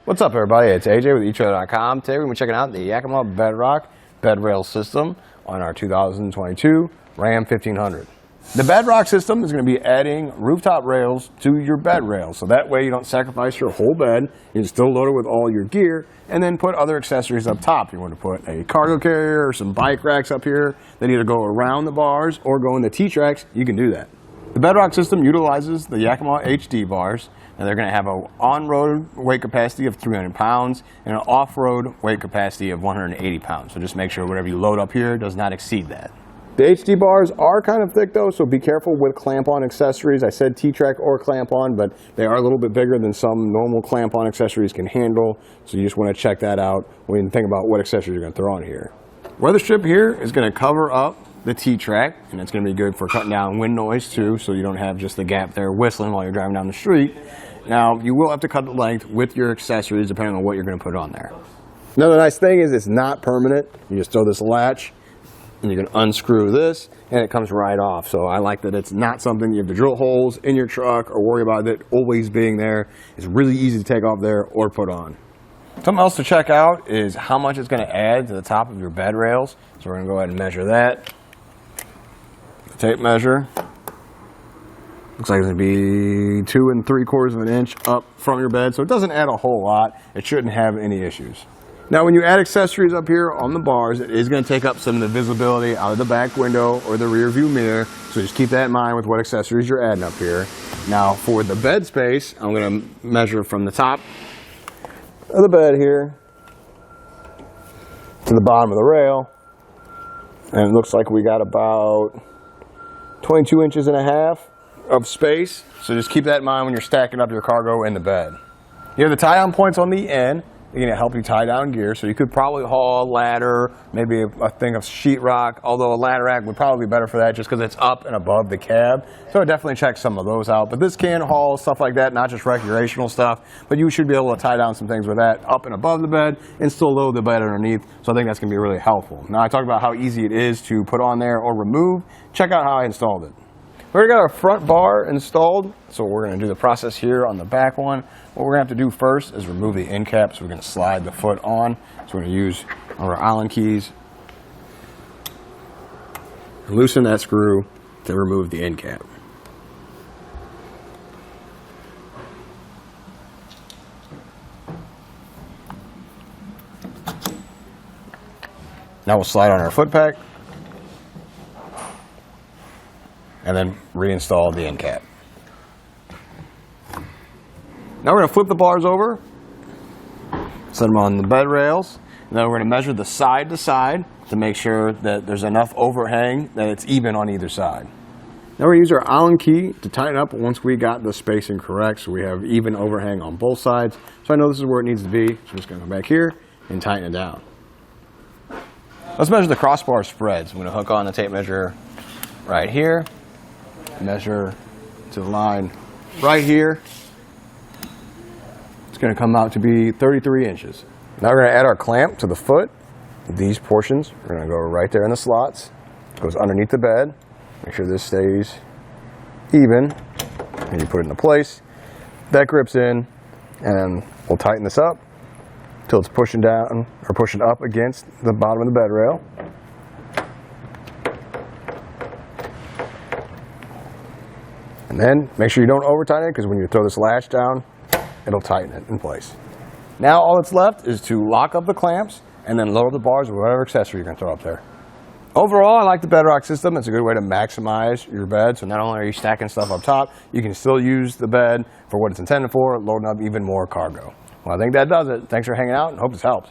What's up, everybody? It's AJ with etrailer.com. Today we're going to be checking out the Yakima Bedrock Bedrail System on our 2022 Ram 1500. The Bedrock system is going to be adding rooftop rails to your bed rails, so that way you don't sacrifice your whole bed. You can still load it with all your gear and then put other accessories up top. You want to put a cargo carrier or some bike racks up here that either go around the bars or go in the T-tracks. You can do that. The Bedrock system utilizes the Yakima HD bars, and they're going to have an on-road weight capacity of 300 pounds and an off-road weight capacity of 180 pounds. So just make sure whatever you load up here does not exceed that. The HD bars are kind of thick though, so be careful with clamp-on accessories. I said T-track or clamp-on, but they are a little bit bigger than some normal clamp-on accessories can handle, so you just want to check that out when you think about what accessories you're going to throw on here. Weather strip here is going to cover up the T-track, and it's going to be good for cutting down wind noise too, so you don't have just the gap there whistling while you're driving down the street. Now, you will have to cut the length with your accessories depending on what you're going to put on there. Another nice thing is it's not permanent. You just throw this latch, and you can unscrew this, and it comes right off. So I like that it's not something you have to drill holes in your truck or worry about it always being there. It's really easy to take off there or put on. Something else to check out is how much it's going to add to the top of your bed rails. So we're going to go ahead and measure that. The tape measure. Looks like it's going to be 2 3/4 inches up from your bed, so it doesn't add a whole lot. It shouldn't have any issues. Now, when you add accessories up here on the bars, it is going to take up some of the visibility out of the back window or the rear view mirror, so just keep that in mind with what accessories you're adding up here. Now, for the bed space, I'm going to measure from the top of the bed here to the bottom of the rail, and it looks like we got about 22.5 inches of space, so just keep that in mind when you're stacking up your cargo in the bed. You have the tie-down points on the end. They're going to help you tie down gear, so you could probably haul a ladder, maybe a thing of sheetrock, although a ladder rack would probably be better for that just because it's up and above the cab. So definitely check some of those out. But this can haul stuff like that, not just recreational stuff, but you should be able to tie down some things with that up and above the bed and still load the bed underneath. So I think that's going to be really helpful. Now, I talked about how easy it is to put on there or remove. Check out how I installed it. We already got our front bar installed, so we're going to do the process here on the back one. What we're going to have to do first is remove the end cap, so we're going to slide the foot on. So we're going to use our Allen keys, loosen that screw to remove the end cap. Now we'll slide on our foot pack and then reinstall the end cap. Now we're going to flip the bars over, set them on the bed rails, and then we're going to measure the side to side to make sure that there's enough overhang that it's even on either side. Now we're going to use our Allen key to tighten up once we got the spacing correct, so we have even overhang on both sides. So I know this is where it needs to be, so I'm just going to go back here and tighten it down. Let's measure the crossbar spreads. I'm going to hook on the tape measure right here, measure to the line right here. It's going to come out to be 33 inches. Now we're going to add our clamp to the foot. These portions are going to go right there in the slots. It goes underneath the bed. Make sure this stays even. And you put it into place. That grips in, and we'll tighten this up until it's pushing down or pushing up against the bottom of the bed rail. And then make sure you don't over tighten it, because when you throw this latch down, it'll tighten it in place. Now all that's left is to lock up the clamps and then lower the bars with whatever accessory you're going to throw up there. Overall, I like the Bedrock system. It's a good way to maximize your bed. So not only are you stacking stuff up top, you can still use the bed for what it's intended for, loading up even more cargo. Well, I think that does it. Thanks for hanging out and hope this helped.